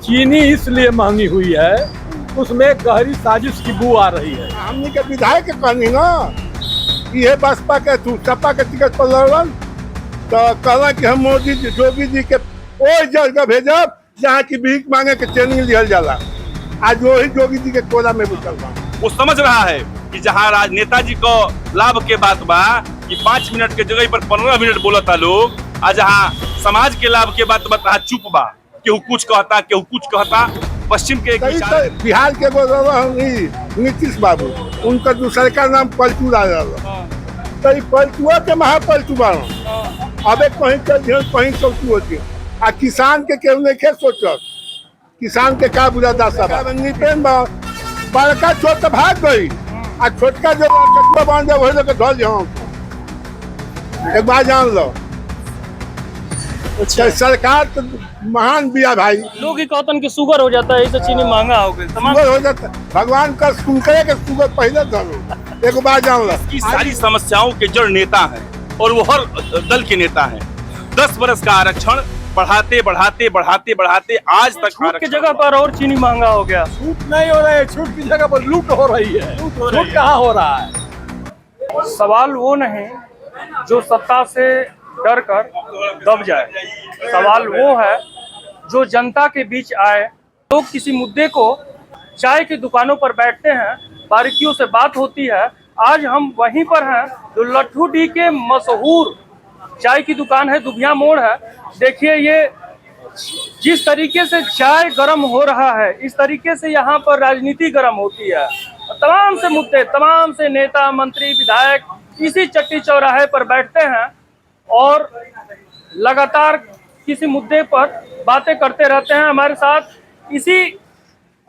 चीनी इसलिए महंगी हुई है, उसमें गहरी साजिश की बू आ रही है। हमने के विधायक के कहनी ना ये बसपा के तू सपा के टिकट पर लड़न तो कहला कि हम मोदी जी योगी जी के ओई जगह भेजब जहाँ की भीख मांगे के ट्रेनिंग लिहल जाला। आज वही योगी जी के कोला में बुतल बा। वो समझ रहा है कि जहाँ नेताजी को लाभ के बात बा कि 5 मिनट के जगह पर 15 मिनट बोलता लोग, आज जहाँ समाज के लाभ के बात बता चुप बा, केहू कुछ कहता केहू कुछ कहता। पश्चिम के बिहार के नीतीश बाबू उनका दूसरे का नाम पलटू रहा तो पलटुआ के महापलटू बाड़ो अबे कहीं कहीं चौकी होती आ किसान के केहू नहीं सोचत किसान के का बुरा दासा निपेन बड़का छोट भाग गई आ छोटका जो चटुआ बांध दे वही लोग धल जाओ एक बार जान लो। अच्छा सरकार तो महान बिया भाई। लोग ही कहतन कि शुगर हो जाता है, इससे चीनी महंगा हो गई। शुगर हो जाता भगवान का शुक्र के शुगर पहले धरो एक बार जान लो। की सारी समस्याओं के जड़ नेता हैं और वो हर दल के नेता हैं। 10 वर्ष का आरक्षण बढ़ाते बढ़ाते बढ़ाते बढ़ाते आज तक छूट की जगह पर और चीनी महंगा हो गया। छूट नहीं हो रहा है, छूट की जगह पर लूट हो रही है। छूट कहाँ हो रहा है? सवाल वो नहीं जो सत्ता से डर कर दब जाए, सवाल वो है जो जनता के बीच आए। लोग किसी मुद्दे को चाय की दुकानों पर बैठते हैं, बारीकियों से बात होती है। आज हम वहीं पर हैं जो लट्ठू डी के मशहूर चाय की दुकान है, दुबिया मोड़ है। देखिए ये जिस तरीके से चाय गर्म हो रहा है, इस तरीके से यहाँ पर राजनीति गर्म होती है। तमाम से मुद्दे, तमाम से नेता मंत्री विधायक इसी चट्टी चौराहे पर बैठते हैं और लगातार किसी मुद्दे पर बातें करते रहते हैं। हमारे साथ इसी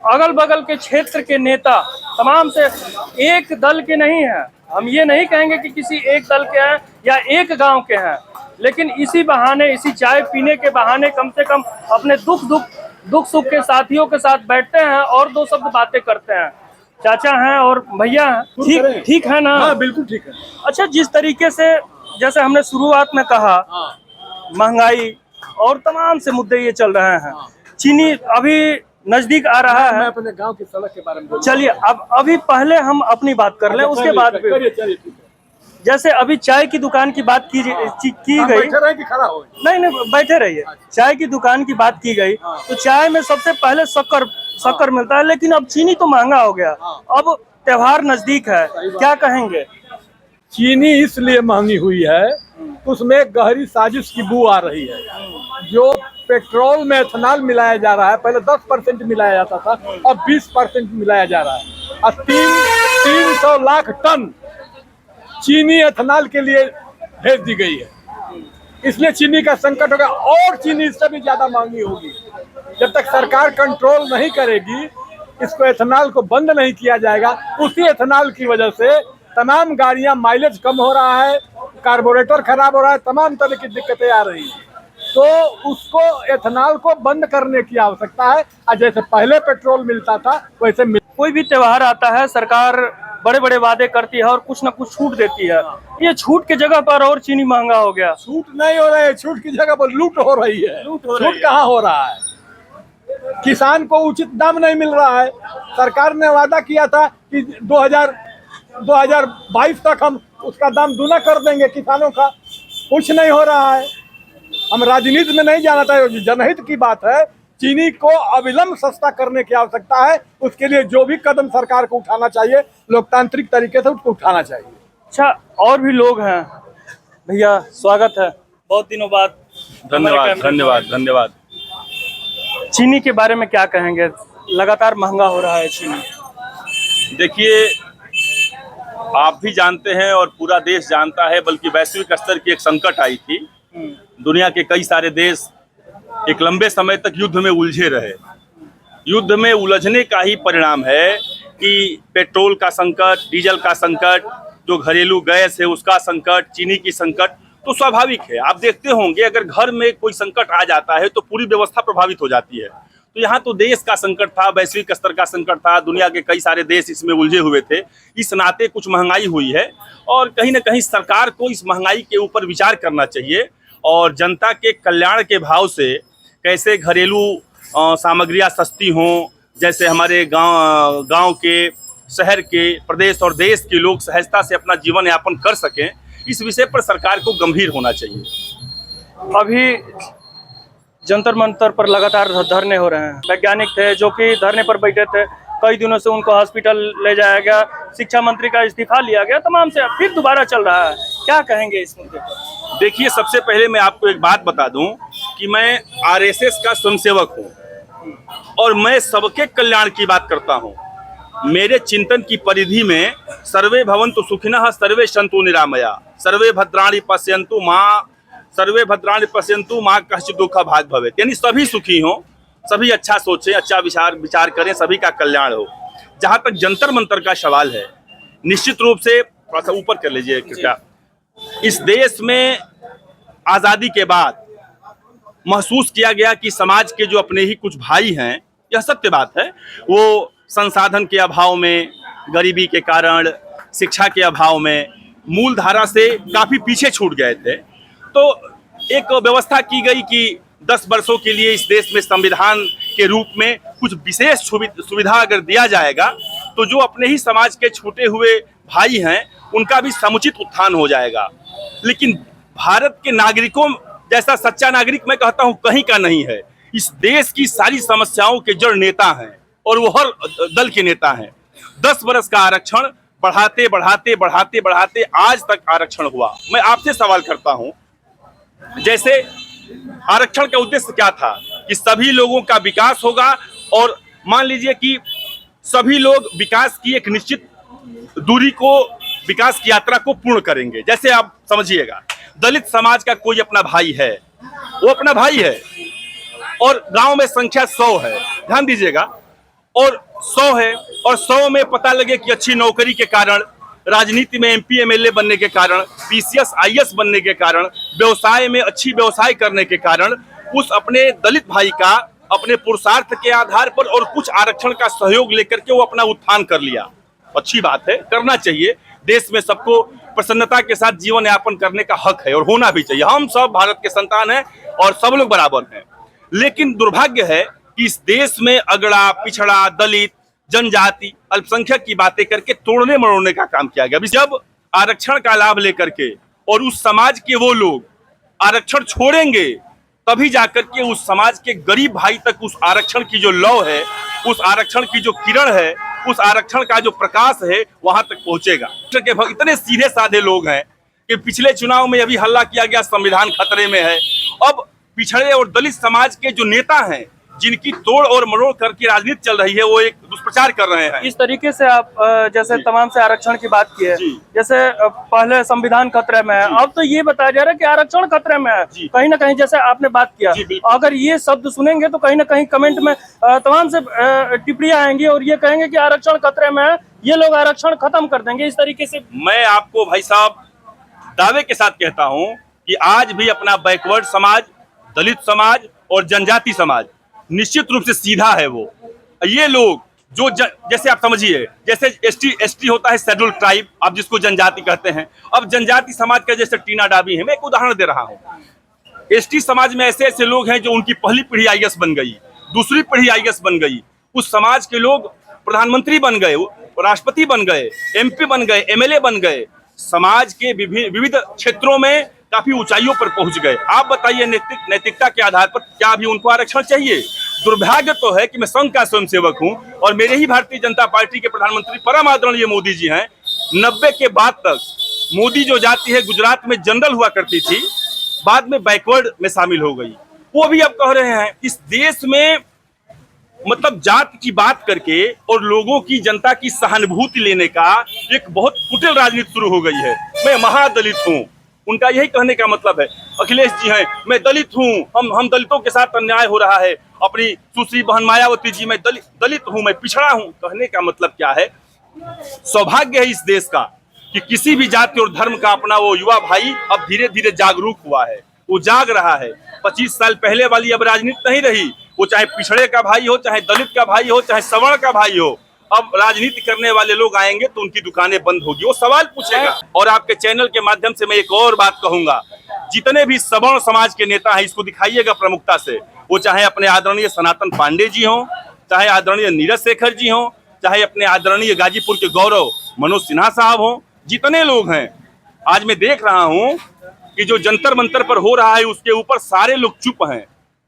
अगल बगल के क्षेत्र के नेता तमाम से एक दल के नहीं हैं। हम ये नहीं कहेंगे कि किसी एक दल के हैं या एक गांव के हैं, लेकिन इसी बहाने, इसी चाय पीने के बहाने कम से कम अपने दुख सुख के साथियों के साथ बैठते हैं और 2 शब्द बातें करते हैं। चाचा हैं और भैया हैं, ठीक है ना? हाँ बिल्कुल ठीक है। अच्छा, जिस तरीके से जैसे हमने शुरुआत में कहा, महंगाई और तमाम से मुद्दे ये चल रहे हैं। चीनी अभी नजदीक आ रहा है। मैं अपने गांव की सड़क के बारे में चलिए अब अभी पहले हम अपनी बात कर लें, उसके बाद जैसे अभी चाय की दुकान की बात की गई। खड़ा हो नहीं बैठे रहिए। चाय की दुकान की बात की गई तो चाय में सबसे पहले शक्कर मिलता है, लेकिन अब चीनी तो महंगा हो गया। अब त्योहार नजदीक है, क्या कहेंगे? चीनी इसलिए महंगी हुई है, उसमें गहरी साजिश की बू आ रही है। जो पेट्रोल में एथेनॉल मिलाया जा रहा है, पहले 10% मिलाया जाता था, अब 20% मिलाया जा रहा है। और 300 लाख टन चीनी एथेनॉल के लिए भेज दी गई है। इसलिए चीनी का संकट होगा और चीनी इससे भी ज्यादा महंगी होगी। जब तक सरकार कंट्रोल नहीं करेगी, इसको एथेनॉल को बंद नहीं किया जाएगा। उसी एथेनॉल की वजह से तमाम गाड़ियां माइलेज कम हो रहा है, कार्बोरेटर खराब हो रहा है, तमाम तरह की दिक्कतें आ रही हैं। तो उसको एथेनॉल को बंद करने की आवश्यकता है। और जैसे पहले पेट्रोल मिलता था वैसे कोई भी त्योहार आता है, सरकार बड़े बड़े वादे करती है और कुछ न कुछ छूट देती है। ये छूट की जगह पर और चीनी महंगा हो गया। छूट नहीं हो रहा है, छूट की जगह पर लूट हो रही है। छूट कहाँ हो रहा है? किसान को उचित दाम नहीं मिल रहा है। सरकार ने वादा किया था कि 2022 तक हम उसका दाम दूना कर देंगे किसानों का, कुछ नहीं हो रहा है। हम राजनीति में नहीं जाना चाहिए, जनहित की बात है। चीनी को अविलंब सस्ता करने की आवश्यकता है। उसके लिए जो भी कदम सरकार को उठाना चाहिए, लोकतांत्रिक तरीके से उसको उठाना चाहिए। अच्छा, और भी लोग हैं। भैया स्वागत है, बहुत दिनों बाद। धन्यवाद धन्यवाद धन्यवाद। चीनी के बारे में क्या कहेंगे? लगातार महंगा हो रहा है चीनी। देखिए, आप भी जानते हैं और पूरा देश जानता है, बल्कि वैश्विक स्तर की एक संकट आई थी। दुनिया के कई सारे देश एक लंबे समय तक युद्ध में उलझे रहे। युद्ध में उलझने का ही परिणाम है कि पेट्रोल का संकट, डीजल का संकट, जो घरेलू गैस है उसका संकट, चीनी की संकट। तो स्वाभाविक है, आप देखते होंगे अगर घर में कोई संकट आ जाता है तो पूरी व्यवस्था प्रभावित हो जाती है। तो यहाँ तो देश का संकट था, वैश्विक स्तर का संकट था, दुनिया के कई सारे देश इसमें उलझे हुए थे। इस नाते कुछ महंगाई हुई है और कहीं ना कहीं सरकार को इस महंगाई के ऊपर विचार करना चाहिए और जनता के कल्याण के भाव से कैसे घरेलू सामग्रियां सस्ती हों, जैसे हमारे गांव के, शहर के, प्रदेश और देश के लोग सहजता से अपना जीवन यापन कर सकें, इस विषय पर सरकार को गंभीर होना चाहिए। अभी जंतर मंतर पर लगातार धरने हो रहे हैं। वैज्ञानिक थे जो कि धरने पर बैठे थे, कई दिनों से उनको हॉस्पिटल ले जाया गया, शिक्षा मंत्री का इस्तीफा लिया गया, तमाम से फिर दोबारा चल रहा है। क्या कहेंगे इस मुद्दे पर? देखिए, सबसे पहले मैं आपको एक बात बता दूं कि मैं आरएसएस का स्वयंसेवक हूं और मैं सबके कल्याण की बात करता हूं। मेरे चिंतन की परिधि में सर्वे भवन्तु सुखिनः, सर्वे सन्तु निरामया, सर्वे भद्राणि पश्यन्तु मां कश्चित् दुःखं भाग् भवेत्। यानी सभी सुखी हों, सभी अच्छा सोचें, अच्छा विचार करें, सभी का कल्याण हो। जहां तक जंतर मंतर का सवाल है, निश्चित रूप से थोड़ा सा ऊपर कर लीजिए कृपया। इस देश में आजादी के बाद महसूस किया गया कि समाज के जो अपने ही कुछ भाई हैं, यह सत्य बात है, वो संसाधन के अभाव में, गरीबी के कारण, शिक्षा के अभाव में मूल धारा से काफी पीछे छूट गए थे। तो एक व्यवस्था की गई कि 10 वर्षों के लिए इस देश में संविधान के रूप में कुछ विशेष सुविधा अगर दिया जाएगा तो जो अपने ही समाज के छूटे हुए भाई हैं उनका भी समुचित उत्थान हो जाएगा। लेकिन भारत के नागरिकों जैसा सच्चा नागरिक मैं कहता हूं कहीं का नहीं है। इस देश की सारी समस्याओं के जड़ नेता हैं और वो हर दल के नेता हैं। 10 वर्ष का आरक्षण बढ़ाते बढ़ाते बढ़ाते बढ़ाते आज तक आरक्षण हुआ। मैं आपसे सवाल करता हूं, जैसे आरक्षण का उद्देश्य क्या था कि सभी लोगों का विकास होगा और मान लीजिए कि सभी लोग विकास की एक निश्चित दूरी को, विकास की यात्रा को पूर्ण करेंगे। जैसे आप समझिएगा, दलित समाज का कोई अपना भाई है, वो अपना भाई है और गांव में संख्या 100 है, ध्यान दीजिएगा, और 100 है और 100 में पता लगे कि अच्छी नौकरी के कारण, राजनीति में MP MLA बनने के कारण, PCS IAS बनने के कारण, व्यवसाय में अच्छी व्यवसाय करने के कारण उस अपने दलित भाई का अपने पुरुषार्थ के आधार पर और कुछ आरक्षण का सहयोग लेकर के वो अपना उत्थान कर लिया। अच्छी बात है, करना चाहिए। देश में सबको प्रसन्नता के साथ जीवन यापन करने का हक है और होना भी चाहिए। हम सब भारत के संतान हैं और सब लोग बराबर हैं। लेकिन दुर्भाग्य है कि इस देश में अगड़ा, पिछड़ा, दलित, जनजाति, अल्पसंख्यक की बातें करके तोड़ने मरोड़ने का काम किया गया। जब आरक्षण का लाभ लेकर के और उस समाज के वो लोग आरक्षण छोड़ेंगे तभी जाकर के उस समाज के गरीब भाई तक उस आरक्षण की जो लौ है, उस आरक्षण की जो किरण है, उस आरक्षण का जो प्रकाश है वहां तक पहुंचेगा। इतने सीधे साधे लोग हैं कि पिछले चुनाव में अभी हल्ला किया गया संविधान खतरे में है। अब पिछड़े और दलित समाज के जो नेता हैं जिनकी तोड़ और मरोड़ करके राजनीति चल रही है, वो एक दुष्प्रचार कर रहे हैं। इस तरीके से आप जैसे तमाम से आरक्षण की बात की है, जैसे पहले संविधान खतरे में है, अब तो ये बताया जा रहा है कि आरक्षण खतरे में है। कहीं ना कहीं जैसे आपने बात किया, अगर ये शब्द सुनेंगे तो कहीं ना कहीं कमेंट में तमाम से टिप्पणियां आएंगी और ये कहेंगे कि आरक्षण खतरे में है, ये लोग आरक्षण खत्म कर देंगे। इस तरीके से मैं आपको भाई साहब दावे के साथ कहता हूं कि आज भी अपना बैकवर्ड समाज, दलित समाज और जनजाति समाज निश्चित रूप से सीधा है। वो ये लोग जो जैसे आप समझिए, जैसे ST होता है शेड्यूल ट्राइब, आप जिसको जनजाति कहते हैं। अब जनजाति समाज का जैसे टीना डाबी है, मैं एक उदाहरण दे रहा हूं। ST समाज में ऐसे ऐसे लोग हैं जो उनकी पहली पीढ़ी IAS बन गई, दूसरी पीढ़ी IAS बन गई, उस समाज के लोग प्रधानमंत्री बन गए, राष्ट्रपति बन गए, MP बन गए, MLA बन गए, समाज के विविध क्षेत्रों में काफी ऊंचाइयों पर पहुंच गए। आप बताइए नैतिकता के आधार पर क्या अभी उनको आरक्षण चाहिए? दुर्भाग्य तो है कि मैं संघ का स्वयंसेवक हूं और मेरे ही भारतीय जनता पार्टी के प्रधानमंत्री परम आदरणीय मोदी जी हैं। 90 के बाद तक मोदी जो जाति है गुजरात में जनरल हुआ करती थी, बाद में बैकवर्ड में शामिल हो गई। वो भी अब कह रहे हैं इस देश में मतलब जात की बात करके और लोगों की, जनता की सहानुभूति लेने का एक बहुत कुटिल राजनीति शुरू हो गई है। मैं महादलित हूँ, उनका यही कहने का मतलब है। अखिलेश जी हैं, मैं दलित हूँ, हम दलितों के साथ अन्याय हो रहा है। अपनी सुश्री बहन मायावती जी, मैं दलित हूँ, मैं पिछड़ा हूँ। कहने का मतलब क्या है? सौभाग्य है इस देश का कि किसी भी जाति और धर्म का अपना वो युवा भाई अब धीरे धीरे जागरूक हुआ है, वो जाग रहा है। 25 साल पहले वाली अब राजनीति नहीं रही। वो चाहे पिछड़े का भाई हो, चाहे दलित का भाई हो, चाहे सवर्ण का भाई हो, अब राजनीति करने वाले लोग आएंगे तो उनकी दुकानें बंद होगी, वो सवाल पूछेगा। और आपके चैनल के माध्यम से मैं एक और बात कहूंगा, जितने भी सवर्ण समाज के नेता हैं इसको दिखाइएगा प्रमुखता से, वो चाहे अपने आदरणीय सनातन पांडे जी हों, चाहे आदरणीय नीरज शेखर जी हों, चाहे अपने आदरणीय गाजीपुर के गौरव मनोज सिन्हा साहब हों, जितने लोग हैं, आज मैं देख रहा हूं कि जो जंतर मंतर पर हो रहा है उसके ऊपर सारे लोग चुप हैं।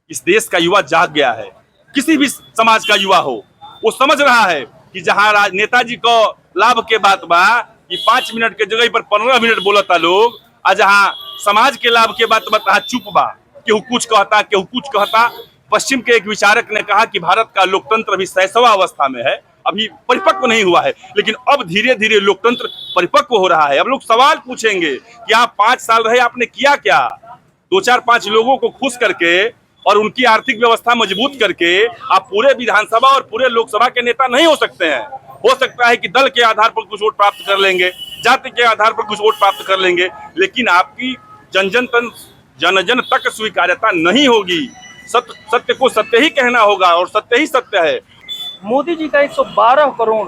इस देश का युवा जाग गया है। किसी भी समाज का युवा हो, वो समझ रहा है कि जहां नेताजी को लाभ के बात बा कि 5 मिनट के जगह पर 15 मिनट बोलता लोग, आज जहां समाज के लाभ के बात बता चुप बा, केहू कुछ कहता केहू कुछ कहता। पश्चिम के एक विचारक ने कहा कि भारत का लोकतंत्र अभी शैशव अवस्था में है, अभी परिपक्व नहीं हुआ है, लेकिन अब धीरे धीरे लोकतंत्र परिपक्व हो रहा है। अब लोग सवाल पूछेंगे कि आप 5 साल रहे, आपने किया क्या? 2-4-5 लोगों को खुश करके और उनकी आर्थिक व्यवस्था मजबूत करके आप पूरे विधानसभा और पूरे लोकसभा के नेता नहीं हो सकते हैं। हो सकता है कि दल के आधार पर कुछ वोट प्राप्त कर लेंगे, जाति के आधार पर कुछ वोट प्राप्त कर लेंगे, लेकिन आपकी जन जन तक स्वीकार्यता नहीं होगी। सत्य को सत्य ही कहना होगा और सत्य ही सत्य है। मोदी जी का 112 करोड़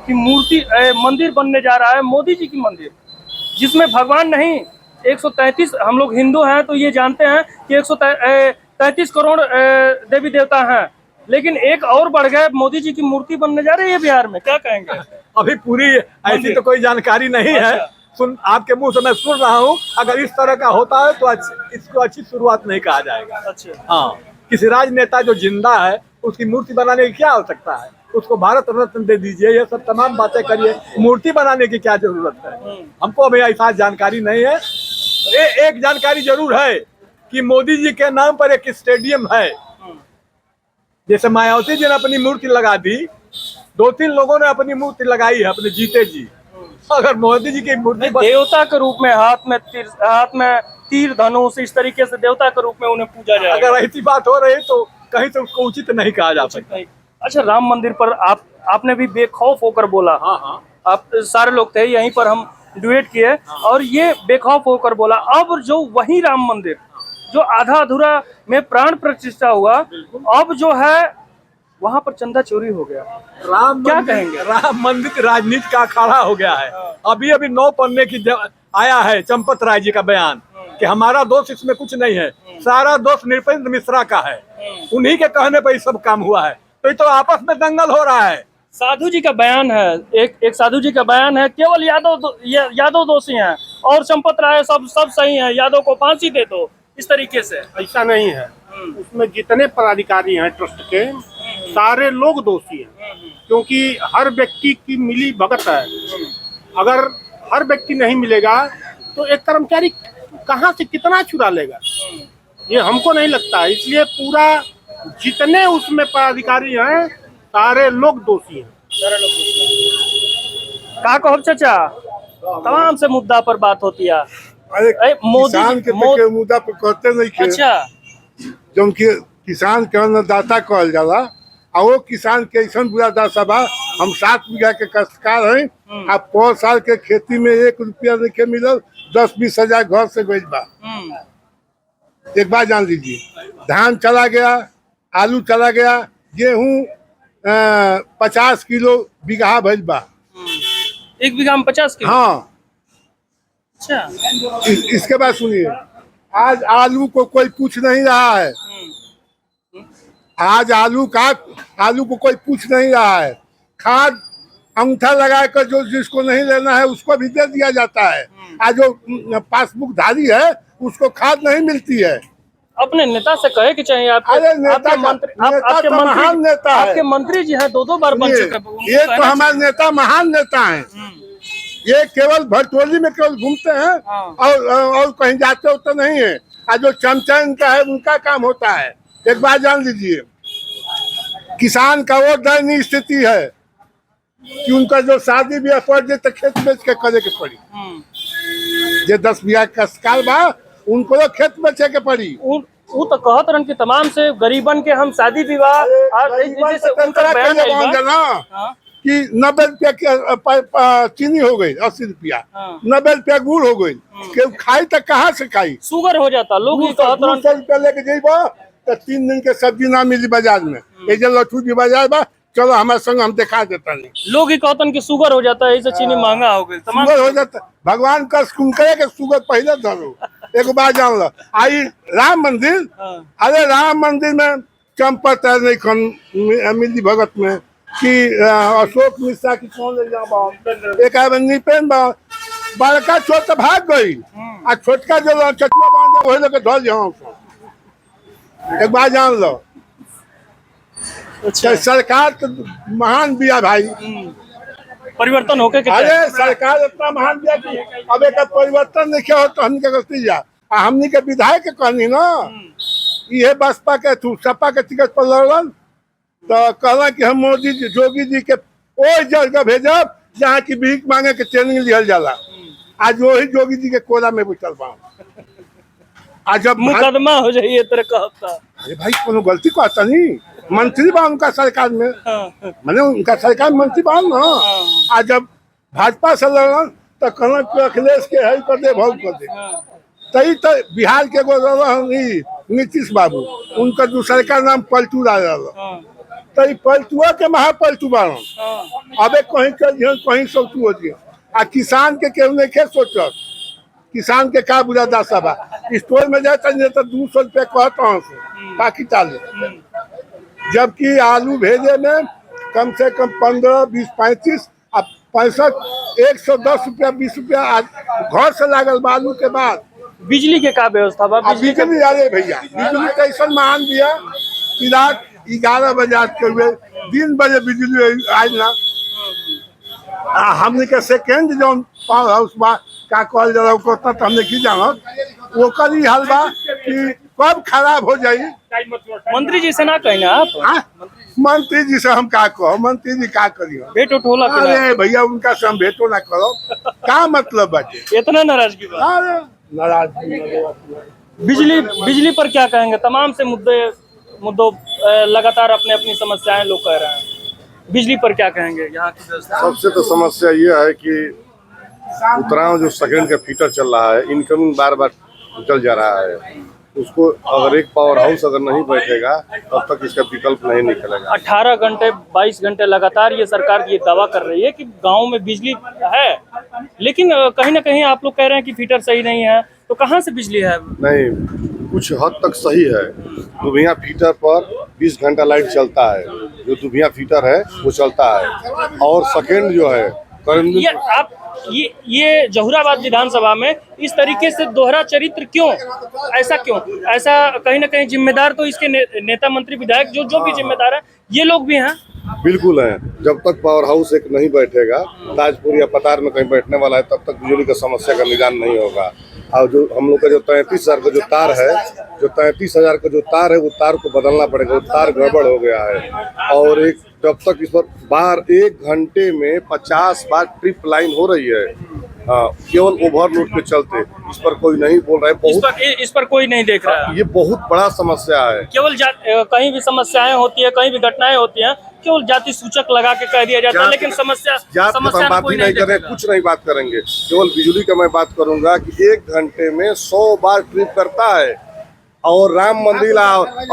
की मूर्ति मंदिर बनने जा रहा है, मोदी जी की मंदिर, जिसमें भगवान नहीं 133, हम लोग हिंदू हैं तो ये जानते हैं कि 133 करोड़ देवी देवता हैं, लेकिन एक और बढ़ गए, मोदी जी की मूर्ति बनने जा रही है बिहार में। क्या कहेंगे? अभी पूरी ऐसी तो कोई जानकारी नहीं है, सुन आपके मुंह से मैं सुन रहा हूँ। अगर इस तरह का होता है तो इसको अच्छी शुरुआत नहीं कहा जाएगा। अच्छा, हाँ, किसी राजनेता जो जिंदा है उसकी मूर्ति बनाने की क्या आवश्यकता है? उसको भारत रत्न दे दीजिए, ये सब तमाम बातें करिए, मूर्ति बनाने की क्या जरूरत है? हमको अभी ऐसा जानकारी नहीं है। एक जानकारी जरूर है कि मोदी जी के नाम पर एक स्टेडियम है। जैसे मायावती जी ने अपनी मूर्ति लगा दी, 2-3 लोगों ने अपनी मूर्ति लगाई है, अपने जीते जी। अगर मोदी जी की मूर्ति देवता के रूप में हाथ में तीर धनुष, इस तरीके से देवता के रूप में उन्हें पूजा जाए, अगर ऐसी बात हो रही तो कहीं तो उसको उचित नहीं कहा जा सकता। अच्छा, राम मंदिर पर आपने भी बेखौफ होकर बोला। हाँ, आप सारे लोग थे यहीं पर, हम डुएट किए और ये बेखौफ होकर बोला। अब जो वही राम मंदिर जो आधा अधूरा में प्राण प्रतिष्ठा हुआ, अब जो है वहां पर चंदा चोरी हो गया। क्या कहेंगे? राम मंदिर राजनीति का अखाड़ा हो गया है। अभी 9 पन्ने की आया है चंपत राय जी का बयान कि हमारा दोष इसमें कुछ नहीं है, सारा दोष नृपेंद्र मिश्रा का है, उन्हीं के कहने पर ये सब काम हुआ है। तो ये तो आपस में दंगल हो रहा है। साधु जी का बयान है, एक साधु जी का बयान है, केवल यादव दोषी हैं और चंपत राय सब सही है, यादव को फांसी दे दो, इस तरीके से। ऐसा नहीं है, उसमें जितने पदाधिकारी हैं ट्रस्ट के सारे लोग दोषी हैं, क्योंकि हर व्यक्ति की मिली भगत है। अगर हर व्यक्ति नहीं मिलेगा तो एक कर्मचारी कहाँ से कितना चुरा लेगा, ये हमको नहीं लगता। इसलिए पूरा जितने उसमें पदाधिकारी हैं सारे लोग दोषी हैं। का कहब चाचा, तमाम से मुद्दा पर बात होती है। अरे किसान के मुद्दा पर कहते नहीं खे। अच्छा, जो किसान के अन्नदाता कहल जाला, और वो किसान के ऐसा बुरा दशा बा। हम 7 बीघा के काश्तकार हैं, आप 5 साल के खेती में 1 रुपया नहीं मिलल, 10-20 हजार घर से गई बा। एक बात जान लीजिए, धान चला गया, आलू चला गया, गेहूं 50 किलो बीघा भइल बा। 1 बीघा में 50 किलो? हाँ। अच्छा, इसके बाद सुनिए, आज आलू को कोई पूछ नहीं रहा है। आज आलू को कोई पूछ नहीं रहा है। खाद अंगूठा लगाकर जो जिसको नहीं लेना है उसको भी दे दिया जाता है। आज जो पासबुक धारी है उसको खाद नहीं मिलती है। अपने नेता से कहे कि चाहिए अरे नेता महान नेता है, आपके मंत्री जी हैं, 2 बार बन चुके हैं। ये तो हमारे नेता महान नेता हैं। ये केवल भटोली में केवल घूमते हैं और कहीं जाते होते नहीं है। आज जो चमचा इनका है उनका काम होता है। एक बात जान लीजिए, किसान का वो दयनीय स्थिति है कि उनका जो शादी ब्याह पड़ जाए तो खेत बेच के करे के पड़ी। जे 10 बीघा का काल बा उनको तो खेत बेचे के पड़ी। वो तो कहत रहन कि तमाम से गरीबन के हम शादी विवाह कि 90 रुपया के चीनी हो गई, 80 रुपया, 90 रुपया गुड़ हो गई। खाई तो कहाँ से खाई? शुगर हो जाता। लोग 200 रुपया लेके जेबा तो 3 दिन के सब्जी ना मिली बाजार में। लठू जी बाजार बा चलो हमारे संग हम दिखा देता नहीं। लोग ही कहतन कि शुगर हो जाता है, इससे चीनी महंगा हो गई तमाम। शुगर हो जाता, भगवान का शुक्र करे कि शुगर पहले धरो। एक बात जान लो, आई राम मंदिर, अरे राम मंदिर में चंपत नहीं खन मिली भगत में कि अशोक मिश्रा की कौन ले जाओ, एक निपेन बड़का छोट भाग गई आ छोटका जो चटुआ बांध वही लोग धो जाओ। एक बात जान लो, अच्छा सरकार तो महान बिया भाई, परिवर्तन होके के अरे सरकार इतना महान बिया कि अब एक परिवर्तन नहीं हो तो हमनी के गलती जा। हमनी के विधायक के कहनी ना, ये बसपा के थू सपा के टिकट पर लड़ल तो कहला कि हम मोदी जी जोगी जी के ओई जगह भेजब जहाँ की भीख मांगे के ट्रेनिंग लिहल जाला। आज वही जोगी जी के कोला में बैठल बा। आज जब मुकदमा हो जाइए तरह कहता। अरे भाई कोनो गलती को आता नहीं, मंत्री बा उनका सरकार में, मैंने उनका सरकार में मंत्री बा ना। आज जब भाजपा से लड़ल तो कहना कि अखिलेश के है कर दे भाव कर दे। तई तो बिहार के नीतीश बाबू, उनका दूसरे का नाम पलटू राजा, तई पलटुआ के महापलटू बाड़न। अबे कहीं चल कहीं सोचू हो गया। आ किसान के केहू नहीं के सोचत, किसान के का बुरा दासा बा। स्टोर में जाता नहीं तो 200 रुपया कहता हूँ बाकी चालू, जबकि आलू भेजे में कम से कम 15, 20, 35 अब 65, 110 रुपया 20 रुपया घर से लागल आलू के बाद। बिजली के का व्यवस्था बा? बिजली के भी अरे भैया बिजली तो ऐसा महान दिया कि रात 11 बजे के हुए 3 बजे बिजली आज ना। हमने के सेकेंड जो पावर हाउस बा का कॉल जरा उतना तो हमने की जानत, वो कल ही हाल बा कि कब खराब हो जाई। मंत्री जी से ना कहना आप? मंत्री जी से हम का कहो, मंत्री जी का करियो, भेंट उठोला के ना? अरे भैया उनका से हम भेंटो ना करो, का मतलब बाटे इतना नाराजगी बा? अरे नाराजगी। बिजली पर क्या कहेंगे? तमाम से मुद्दों लगातार अपने अपनी समस्याएं लोग कह रहे हैं, बिजली पर क्या कहेंगे? यहाँ की व्यवस्था सबसे तो समस्या ये है कि उतराव जो सेकंड का फीटर चल रहा है, इनकमिंग बार बार चल जा रहा है। उसको अगर एक पावर हाउस अगर नहीं बैठेगा तब तक इसका विकल्प नहीं निकलेगा। 18 घंटे 22 घंटे लगातार ये सरकार ये दावा कर रही है कि गांव में बिजली है, लेकिन कहीं ना कहीं आप लोग कह रहे हैं कि फीटर सही नहीं है, तो कहाँ से बिजली है? नहीं, कुछ हद तक सही है। दुबिया फीटर पर 20 घंटा लाइट चलता है, जो दुबिया फीटर है वो चलता है। और सेकंड जो है ये आप ये जहुराबाद विधानसभा में इस तरीके से दोहरा चरित्र क्यों? ऐसा क्यों? ऐसा कहीं ना कहीं जिम्मेदार तो इसके नेता मंत्री विधायक जो भी जिम्मेदार है ये लोग भी हैं। बिल्कुल है। जब तक पावर हाउस एक नहीं बैठेगा, ताजपुर या पतार में कहीं बैठने वाला है, तब तक बिजली का समस्या का निदान नहीं होगा। और जो हम लोग का जो 33,000 का जो तार है, जो 33,000 का जो तार है, वो तार को बदलना पड़ेगा। वो तार गड़बड़ हो गया है। और एक जब तक इस पर बार 1 घंटे में 50 बार ट्रिप लाइन हो रही है, केवल ओवरलोड के चलते। इस पर कोई नहीं बोल रहा है, इस पर कोई नहीं देख रहा है। ये बहुत बड़ा समस्या है। केवल कहीं भी समस्याएं होती है, कहीं भी घटनाएं होती हैं, केवल जाति सूचक लगा के कह दिया जाता है, लेकिन समस्या बात ही नहीं करें, कुछ नहीं बात करेंगे। केवल बिजली का मैं बात करूंगा कि 1 घंटे में 100 बार ट्रिप करता है। और राम मंदिर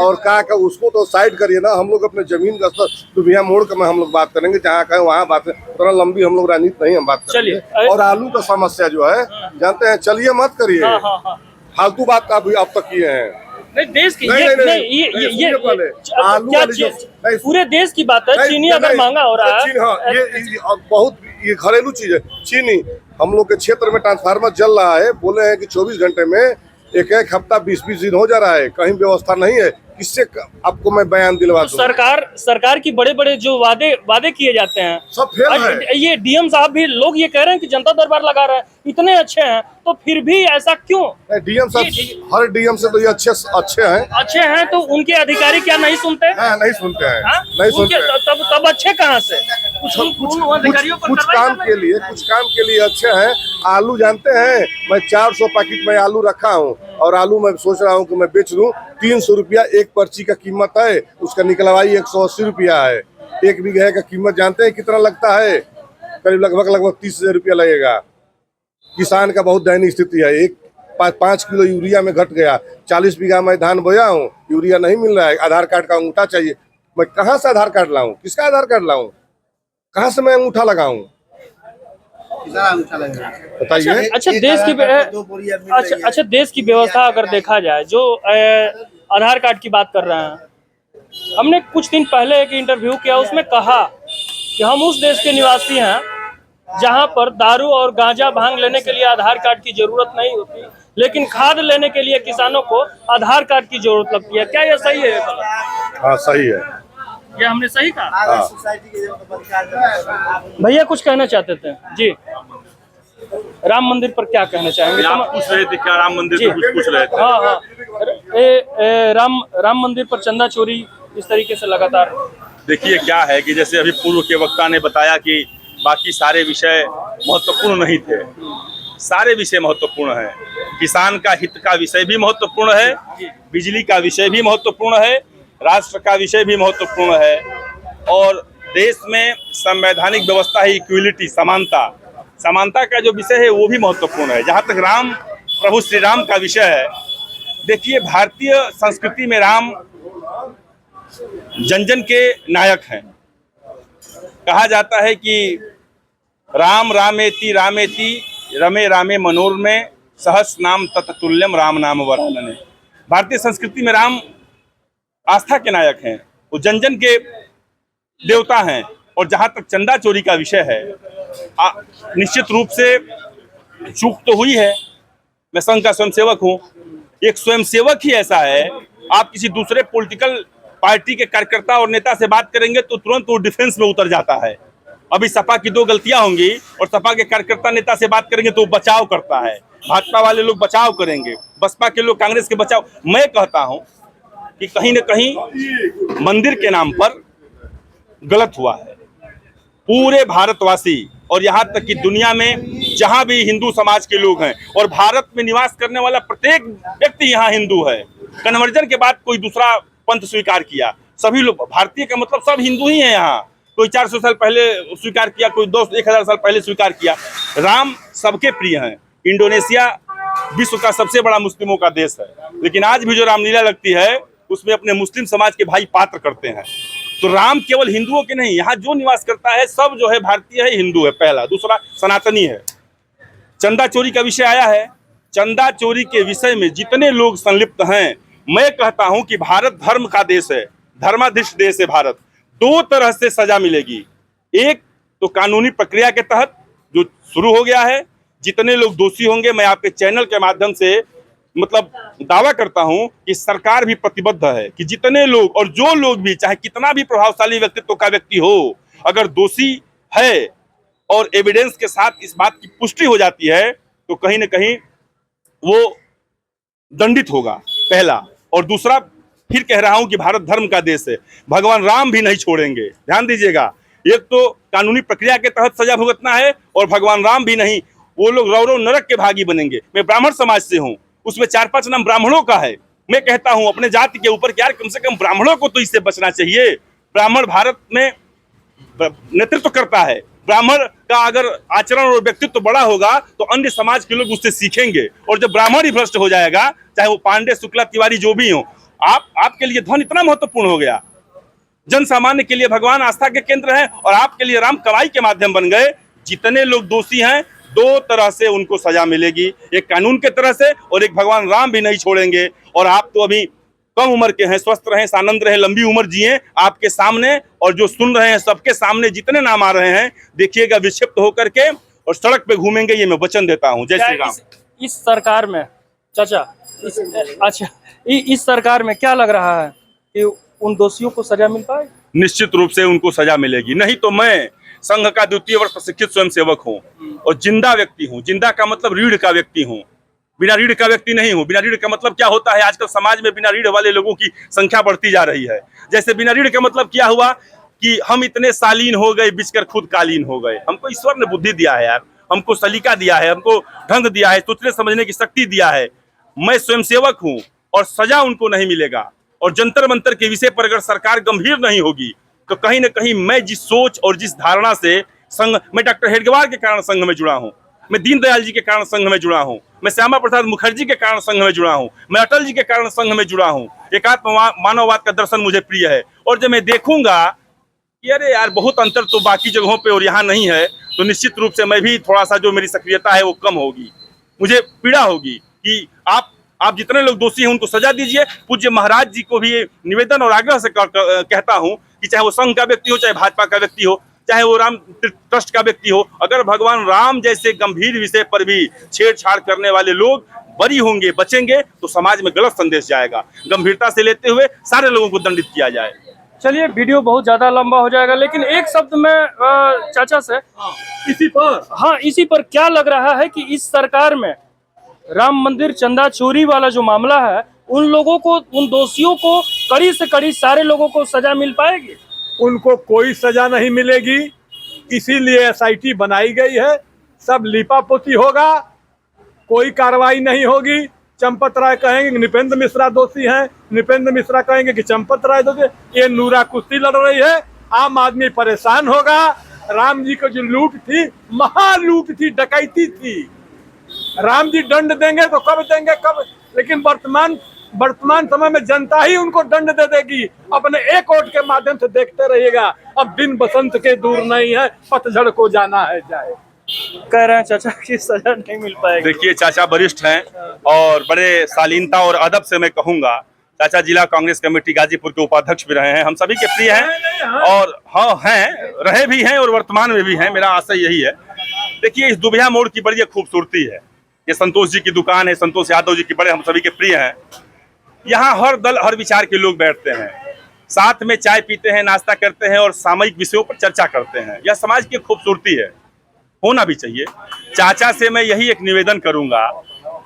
और का उसको तो साइड करिए ना। हम लोग अपने जमीन का दुबिया मोड़ का में हम लोग बात करेंगे, जहाँ कहें वहाँ बात करें। उतना लंबी हम लोग राजनीति नहीं हम बात करेंगे। और आलू का समस्या जो है जानते हैं, चलिए मत करिए, फालतू बात आप अब तक किए हैं। नहीं, देश की ये पूरे देश की बात है। चीनी अगर महंगा हो रहा है, ये बहुत ये घरेलू चीज है। चीनी हम लोग के क्षेत्र में ट्रांसफार्मर जल रहा है, बोले हैं कि 24 घंटे में एक हफ्ता 20 दिन हो जा रहा है, कहीं व्यवस्था नहीं है। किससे आपको मैं बयान दिलवा दूं? सरकार की बड़े जो वादे किए जाते हैं सब फेल है। ये डीएम साहब भी लोग ये कह रहे हैं कि जनता दरबार लगा रहे हैं, इतने अच्छे हैं, तो फिर भी ऐसा क्यों? डीएम साहब, हर डीएम से तो ये अच्छे हैं तो उनके अधिकारी क्या नहीं सुनते? नहीं सुनते हैं, नहीं सुनते। तब अच्छे कहाँ से? कुछ काम के लिए अच्छे हैं। आलू जानते हैं, मैं 400 पैकेट में आलू रखा हूँ, और आलू मैं सोच रहा हूँ कि मैं बेच दूं। 300 रुपया एक पर्ची का कीमत है, उसका निकलवाई 180 रुपया है। 1 बीघे का कीमत जानते हैं कितना लगता है? करीब लगभग 30,000 रुपया लगेगा। किसान का बहुत दयनीय स्थिति है। 5 किलो यूरिया में घट गया। 40 बीघा में धान बोया हूँ, यूरिया नहीं मिल रहा है। आधार कार्ड का अंगूठा चाहिए। मैं कहाँ से आधार कार्ड लाऊं, किसका आधार कार्ड लाऊं, कहाँ से मैं अंगूठा लगाऊं, बताइए। अच्छा देश की व्यवस्था अगर देखा जाए, जो आधार कार्ड की बात कर रहे हैं, हमने कुछ दिन पहले एक इंटरव्यू किया, उसमें कहा कि हम उस देश के निवासी हैं जहां पर दारू और गांजा भांग लेने के लिए आधार कार्ड की जरूरत नहीं होती, लेकिन खाद लेने के लिए किसानों को आधार कार्ड की जरूरत लगती है। क्या ये सही है? हाँ सही है, ये हमने सही कहा? हाँ। भैया कुछ कहना चाहते थे जी, राम मंदिर पर क्या कहना चाहेंगे? आप पूछ रहे थे क्या राम मंदिर जी। पर कुछ पूछ रहे थे? हाँ हाँ, राम मंदिर पर चंदा चोरी इस तरीके से लगातार। देखिए क्या है कि जैसे अभी पूर्व के वक्ता ने बताया कि बाकी सारे विषय महत्वपूर्ण नहीं थे, सारे विषय महत्वपूर्ण हैं। किसान का हित का विषय भी महत्वपूर्ण है, बिजली का विषय भी महत्वपूर्ण है, राष्ट्र का विषय भी महत्वपूर्ण है, और देश में संवैधानिक व्यवस्था है, इक्विलिटी, समानता का जो विषय है वो भी महत्वपूर्ण है। जहाँ तक राम, प्रभु श्री राम का विषय है, देखिए भारतीय संस्कृति में राम जन जन के नायक हैं। कहा जाता है कि राम रामेति रामेति रमे रामे मनोरमे सहस नाम तत्तुल्यम राम नाम वरानने। भारतीय संस्कृति में राम आस्था के नायक हैं, वो जन जन के देवता हैं। और जहाँ तक चंदा चोरी का विषय है, निश्चित रूप से चूक तो हुई है। मैं संघ का स्वयंसेवक हूँ, एक स्वयंसेवक ही ऐसा है, आप किसी दूसरे पॉलिटिकल पार्टी के कार्यकर्ता और नेता से बात करेंगे तो तुरंत वो डिफेंस में उतर जाता है। अभी सपा की 2 गलतियां होंगी और सपा के कार्यकर्ता नेता से बात करेंगे तो वो बचाव करता है, भाजपा वाले लोग बचाव करेंगे, बसपा के लोग कांग्रेस के बचाव। मैं कहता हूं कि कहीं न कहीं मंदिर के नाम पर गलत हुआ है। पूरे भारतवासी और यहाँ तक कि दुनिया में जहाँ भी हिंदू समाज के लोग हैं और भारत में निवास करने वाला प्रत्येक व्यक्ति यहाँ हिंदू है। कन्वर्जन के बाद कोई दूसरा पंथ स्वीकार किया, सभी लोग भारतीय का मतलब सब हिंदू ही हैं यहाँ। कोई 400 साल पहले स्वीकार किया, कोई 1000 साल पहले स्वीकार किया। राम सबके प्रिय हैं। इंडोनेशिया विश्व का सबसे बड़ा मुस्लिमों का देश है, लेकिन आज भी जो रामलीला लगती है उसमें अपने मुस्लिम समाज के भाई पात्र करते हैं। तो राम केवल हिंदुओं के नहीं, यहाँ जो निवास करता है सब जो है भारतीय है, हिंदू है, पहला। दूसरा सनातनी है। चंदा चोरी का विषय आया है, चंदा चोरी के विषय में जितने लोग संलिप्त हैं, मैं कहता हूं कि भारत धर्म का देश है, धर्माधिष्ठ देश है भारत। 2 तरह से सजा मिलेगी। एक तो कानूनी प्रक्रिया के तहत जो शुरू हो गया है, जितने लोग दोषी होंगे, मैं आपके चैनल के माध्यम से मतलब दावा करता हूं कि सरकार भी प्रतिबद्ध है कि जितने लोग और जो लोग भी, चाहे कितना भी प्रभावशाली व्यक्तित्व का व्यक्ति हो, अगर दोषी है और एविडेंस के साथ इस बात की पुष्टि हो जाती है तो कहीं न कहीं वो दंडित होगा, पहला। और दूसरा, फिर कह रहा हूं कि भारत धर्म का देश है, भगवान राम भी नहीं छोड़ेंगे, ध्यान दीजिएगा। एक तो कानूनी प्रक्रिया के तहत सजा भुगतना है और भगवान राम भी नहीं, वो लोग रौरव नरक के भागी बनेंगे। मैं ब्राह्मण समाज से हूं, उसमें 4-5 नाम ब्राह्मणों का है। मैं कहता हूं अपने जाति के ऊपर कि यार कम से कम ब्राह्मणों को तो इससे बचना चाहिए। ब्राह्मण भारत में नेतृत्व करता है। ब्राह्मण का अगर आचरण और व्यक्तित्व बड़ा होगा तो अन्य समाज के लोग उससे सीखेंगे। और जब ब्राह्मण ही भ्रष्ट हो जाएगा, चाहे वो पांडे, शुक्ला, तिवारी जो भी हो, आपके लिए धन इतना महत्वपूर्ण हो गया, जन सामान्य के लिए भगवान आस्था के केंद्र है और आपके लिए राम कमाई के माध्यम बन गए। जितने लोग दोषी हैं, 2 तरह से उनको सजा मिलेगी, एक कानून के तरह से और एक भगवान राम भी नहीं छोड़ेंगे। और आप तो अभी कम उम्र के हैं, स्वस्थ रहें, आनंद रहे, लंबी उम्र जिए। आपके सामने और जो सुन रहे हैं सबके सामने जितने नाम आ रहे हैं, देखिएगा विक्षिप्त होकर के और सड़क पे घूमेंगे, ये मैं वचन देता हूँ। जय श्री राम। इस सरकार में चाचा, इस सरकार में क्या लग रहा है कि उन दोषियों को सजा मिल पाए? निश्चित रूप से उनको सजा मिलेगी। नहीं तो मैं संघ का 2य वर्ष प्रशिक्षित स्वयंसेवक हूँ और जिंदा व्यक्ति हूँ। जिंदा का मतलब रीढ़ का व्यक्ति हूँ, बिना रीढ़ का व्यक्ति नहीं हूँ। बिना रीढ़ का मतलब क्या होता है, आजकल समाज में बिना रीढ़ वाले लोगों की संख्या बढ़ती जा रही है। जैसे बिना रीढ़ का मतलब क्या हुआ कि हम इतने शालीन हो गए, बिचकर खुद कालीन हो गए। हमको ईश्वर ने बुद्धि दिया है यार, हमको सलीका दिया है, हमको ढंग दिया है, सोचने समझने की शक्ति दिया है। मैं स्वयंसेवक हूँ और सजा उनको नहीं मिलेगा। और जंतर मंतर के विषय पर अगर सरकार गंभीर नहीं होगी तो कहीं न कहीं मैं जिस सोच और जिस धारणा से संघ, मैं डॉक्टर हेडगेवार के कारण संघ में जुड़ा हूँ। मैं दीनदयाल जी के कारण संघ में जुड़ा हूँ, मैं श्यामा प्रसाद मुखर्जी के कारण संघ में जुड़ा हूँ, मैं अटल जी के कारण संघ में जुड़ा हूँ। एकात्म मानववाद का दर्शन मुझे प्रिय है। और जब मैं देखूंगा कि अरे यार बहुत अंतर तो बाकी जगहों पे और यहाँ नहीं है, तो निश्चित रूप से मैं भी थोड़ा सा जो मेरी सक्रियता है वो कम होगी, मुझे पीड़ा होगी कि आप जितने लोग दोषी हैं उनको सजा दीजिए। पूज्य महाराज जी को भी निवेदन और आग्रह से कहता हूं कि चाहे वो संघ का व्यक्ति हो, चाहे भाजपा का व्यक्ति हो, चाहे वो राम ट्रस्ट का व्यक्ति हो, अगर भगवान राम जैसे गंभीर विषय पर भी छेड़छाड़ करने वाले लोग बरी होंगे, बचेंगे, तो समाज में गलत संदेश जाएगा। गंभीरता से लेते हुए सारे लोगों को दंडित किया जाए। चलिए, वीडियो बहुत ज्यादा लंबा हो जाएगा, लेकिन एक शब्द में चाचा से इसी पर क्या लग रहा है कि इस सरकार में राम मंदिर चंदा चोरी वाला जो मामला है, उन लोगों को, उन दोषियों को कड़ी से कड़ी सारे लोगों को सजा मिल पाएगी? उनको कोई सजा नहीं मिलेगी, इसीलिए एसआईटी बनाई गई है। सब लीपापोती होगा, कोई कार्रवाई नहीं होगी। चंपत राय कहेंगे कि नृपेंद्र मिश्रा दोषी हैं, नृपेंद्र मिश्रा कहेंगे कि चंपत राय दोषी। ये नूरा कुश्ती लड़ रही है, आम आदमी परेशान होगा। राम जी को जो लूट थी, महालूट थी, डकैती थी। राम जी दंड देंगे तो कब देंगे, कब? लेकिन वर्तमान समय में जनता ही उनको दंड दे देगी। अपने एक वोट के माध्यम से देखते रहिएगा। अब दिन बसंत के दूर नहीं है, पतझड़ को जाना है जाए। कह रहे हैं चाचा की सजा नहीं मिल पाएगी। देखिए, चाचा वरिष्ठ हैं और बड़े शालीनता और अदब से मैं कहूंगा, चाचा जिला कांग्रेस कमेटी गाजीपुर के उपाध्यक्ष भी रहे हैं, हम सभी के प्रिय हैं और हाँ हैं, रहे भी हैं और वर्तमान में भी हैं। मेरा आशय यही है। देखिए, इस दुबिया मोड़ की बड़ी खूबसूरती है। ये संतोष जी की दुकान है, संतोष यादव जी की, बड़े हम सभी के प्रिय हैं। यहाँ हर दल हर विचार के लोग बैठते हैं, साथ में चाय पीते हैं, नाश्ता करते हैं और सामयिक विषयों पर चर्चा करते हैं। यह समाज की खूबसूरती है, होना भी चाहिए। चाचा से मैं यही एक निवेदन करूंगा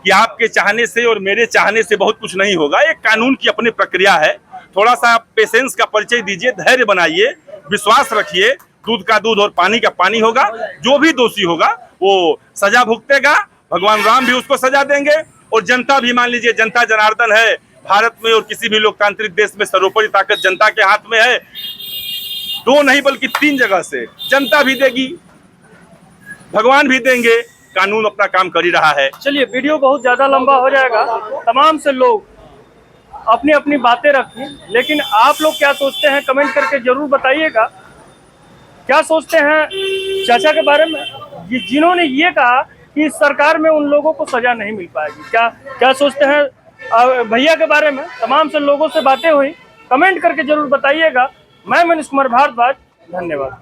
कि आपके चाहने से और मेरे चाहने से बहुत कुछ नहीं होगा। एक कानून की अपनी प्रक्रिया है, थोड़ा सा पेशेंस का परिचय दीजिए, धैर्य बनाइए, विश्वास रखिए। दूध का दूध और पानी का पानी होगा। जो भी दोषी होगा वो सजा भुगतेगा, भगवान राम भी उसको सजा देंगे और जनता भी, मान लीजिए जनता जनार्दन है भारत में और किसी भी लोकतांत्रिक देश में सर्वोपरि ताकत जनता के हाथ में है। 2 नहीं बल्कि 3 जगह से जनता भी देगी, भगवान भी देंगे, कानून अपना काम कर ही रहा है। चलिए, वीडियो बहुत ज्यादा लंबा हो जाएगा, तमाम से लोग अपनी अपनी बातें रखें, लेकिन आप लोग क्या सोचते हैं कमेंट करके जरूर बताइएगा। क्या सोचते हैं चाचा के बारे में, जिन्होंने ये कहा कि इस सरकार में उन लोगों को सजा नहीं मिल पाएगी? क्या सोचते हैं भैया के बारे में? तमाम से लोगों से बातें हुई, कमेंट करके जरूर बताइएगा। मैं मनीष कुमार भारद्वाज, धन्यवाद।